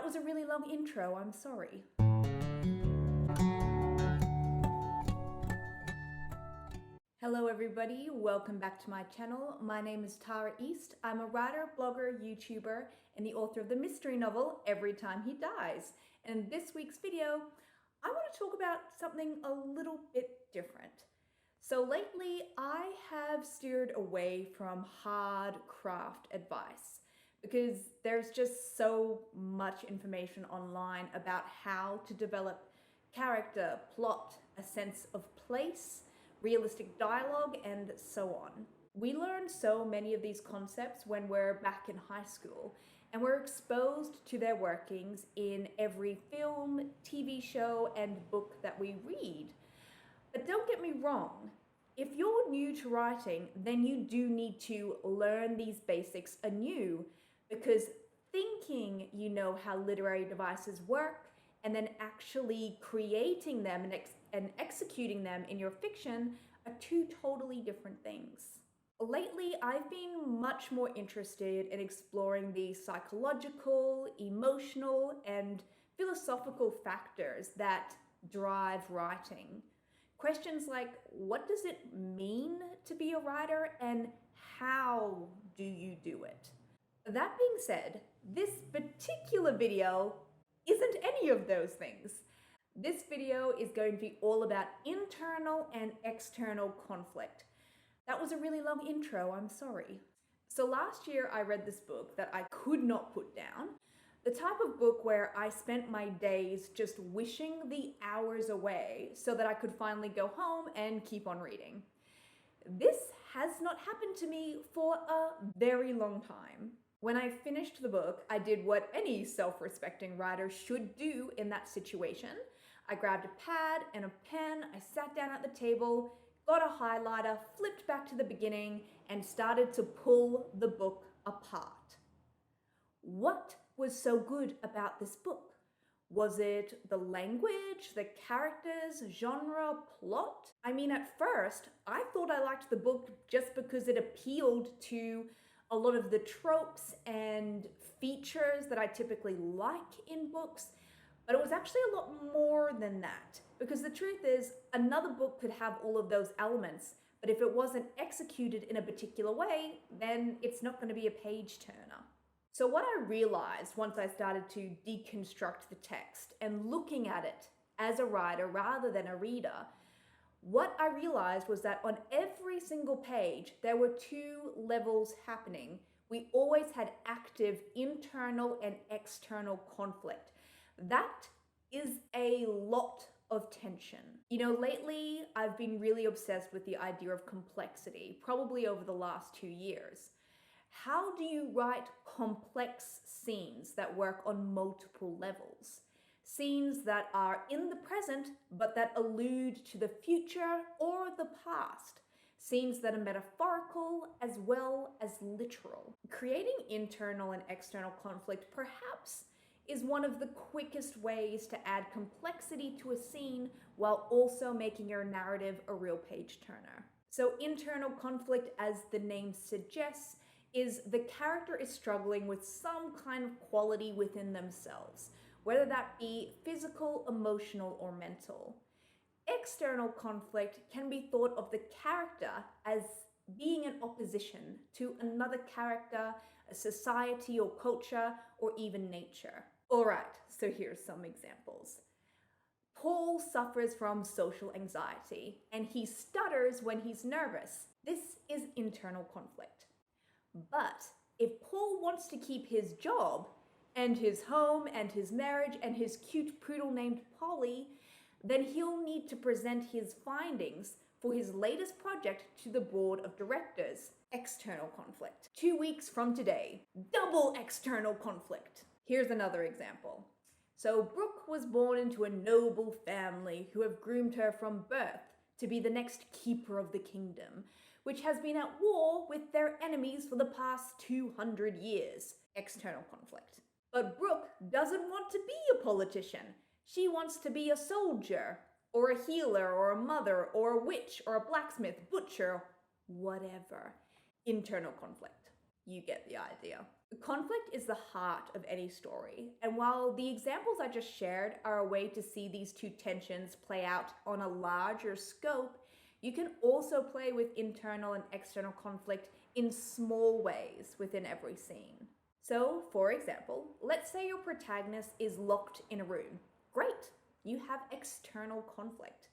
That was a really long intro, I'm sorry. Hello everybody, welcome back to my channel. My name is Tara East. I'm a writer, blogger, YouTuber, and the author of the mystery novel, Every Time He Dies. And in this week's video, I want to talk about something a little bit different. So lately, I have steered away from hard craft advice because there's just so much information online about how to develop character, plot, a sense of place, realistic dialogue, and so on. We learn so many of these concepts when we're back in high school, and we're exposed to their workings in every film, TV show, and book that we read. But don't get me wrong, if you're new to writing, then you do need to learn these basics anew, because thinking you know how literary devices work and then actually creating them and executing them in your fiction are two totally different things. Lately, I've been much more interested in exploring the psychological, emotional, and philosophical factors that drive writing. Questions like, what does it mean to be a writer and how do you do it? That being said, this particular video isn't any of those things. This video is going to be all about internal and external conflict. That was a really long intro, I'm sorry. So last year I read this book that I could not put down. The type of book where I spent my days just wishing the hours away so that I could finally go home and keep on reading. This has not happened to me for a very long time. When I finished the book, I did what any self-respecting writer should do in that situation. I grabbed a pad and a pen, I sat down at the table, got a highlighter, flipped back to the beginning, and started to pull the book apart. What was so good about this book? Was it the language, the characters, genre, plot? I mean, at first, I thought I liked the book just because it appealed to a lot of the tropes and features that I typically like in books, but it was actually a lot more than that. Because the truth is, another book could have all of those elements, but if it wasn't executed in a particular way, then it's not going to be a page turner. So what I realized once I started to deconstruct the text and looking at it as a writer rather than a reader, what I realized was that on every single page, there were two levels happening. We always had active internal and external conflict. That is a lot of tension. You know, lately I've been really obsessed with the idea of complexity, probably over the last 2 years. How do you write complex scenes that work on multiple levels? Scenes that are in the present, but that allude to the future or the past. Scenes that are metaphorical as well as literal. Creating internal and external conflict perhaps is one of the quickest ways to add complexity to a scene while also making your narrative a real page turner. So internal conflict, as the name suggests, is the character is struggling with some kind of quality within themselves, whether that be physical, emotional, or mental. External conflict can be thought of the character as being in opposition to another character, a society or culture, or even nature. All right, so here's some examples. Paul suffers from social anxiety, and he stutters when he's nervous. This is internal conflict. But if Paul wants to keep his job, and his home, and his marriage, and his cute poodle named Polly, then he'll need to present his findings for his latest project to the board of directors. External conflict. 2 weeks from today, double external conflict. Here's another example. So Brooke was born into a noble family who have groomed her from birth to be the next keeper of the kingdom, which has been at war with their enemies for the past 200 years. External conflict. But Brooke doesn't want to be a politician. She wants to be a soldier, or a healer, or a mother, or a witch, or a blacksmith, butcher, whatever. Internal conflict. You get the idea. The conflict is the heart of any story, and while the examples I just shared are a way to see these two tensions play out on a larger scope, you can also play with internal and external conflict in small ways within every scene. So, for example, let's say your protagonist is locked in a room. Great, you have external conflict.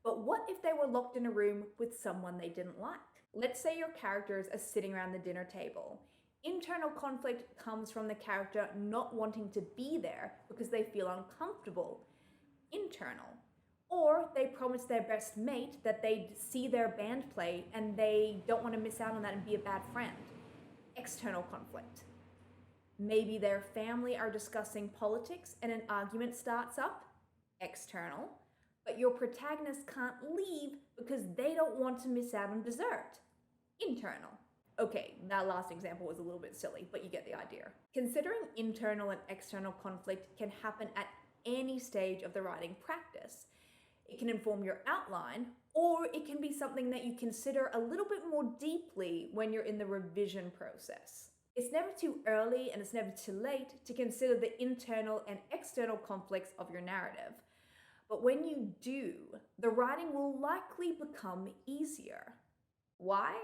But what if they were locked in a room with someone they didn't like? Let's say your characters are sitting around the dinner table. Internal conflict comes from the character not wanting to be there because they feel uncomfortable. Internal. Or they promise their best mate that they'd see their band play and they don't want to miss out on that and be a bad friend. External conflict. Maybe their family are discussing politics and an argument starts up. External. But your protagonist can't leave because they don't want to miss out on dessert. Internal. Okay, that last example was a little bit silly, but you get the idea. Considering internal and external conflict can happen at any stage of the writing practice. It can inform your outline, or it can be something that you consider a little bit more deeply when you're in the revision process. It's never too early and it's never too late to consider the internal and external conflicts of your narrative. But when you do, the writing will likely become easier. Why?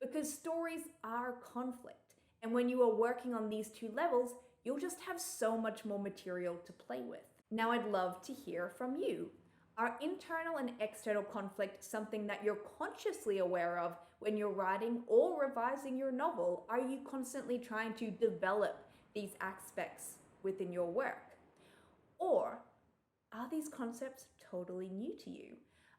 Because stories are conflict, and when you are working on these two levels, you'll just have so much more material to play with. Now I'd love to hear from you. Are internal and external conflict something that you're consciously aware of when you're writing or revising your novel? Are you constantly trying to develop these aspects within your work? Or are these concepts totally new to you?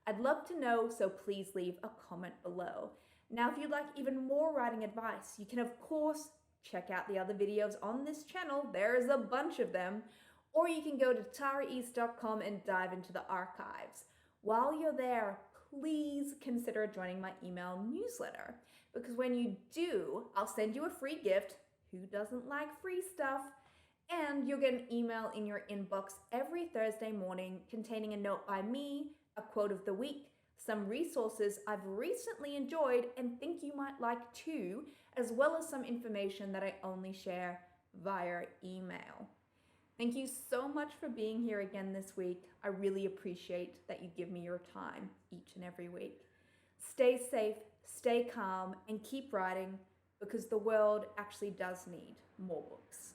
I'd love to know, so please leave a comment below. Now, if you'd like even more writing advice, you can of course check out the other videos on this channel. There's a bunch of them. Or you can go to taraeast.com and dive into the archives. While you're there, please consider joining my email newsletter, because when you do, I'll send you a free gift. Who doesn't like free stuff? And you'll get an email in your inbox every Thursday morning containing a note by me, a quote of the week, some resources I've recently enjoyed and think you might like too, as well as some information that I only share via email. Thank you so much for being here again this week. I really appreciate that you give me your time each and every week. Stay safe, stay calm, and keep writing, because the world actually does need more books.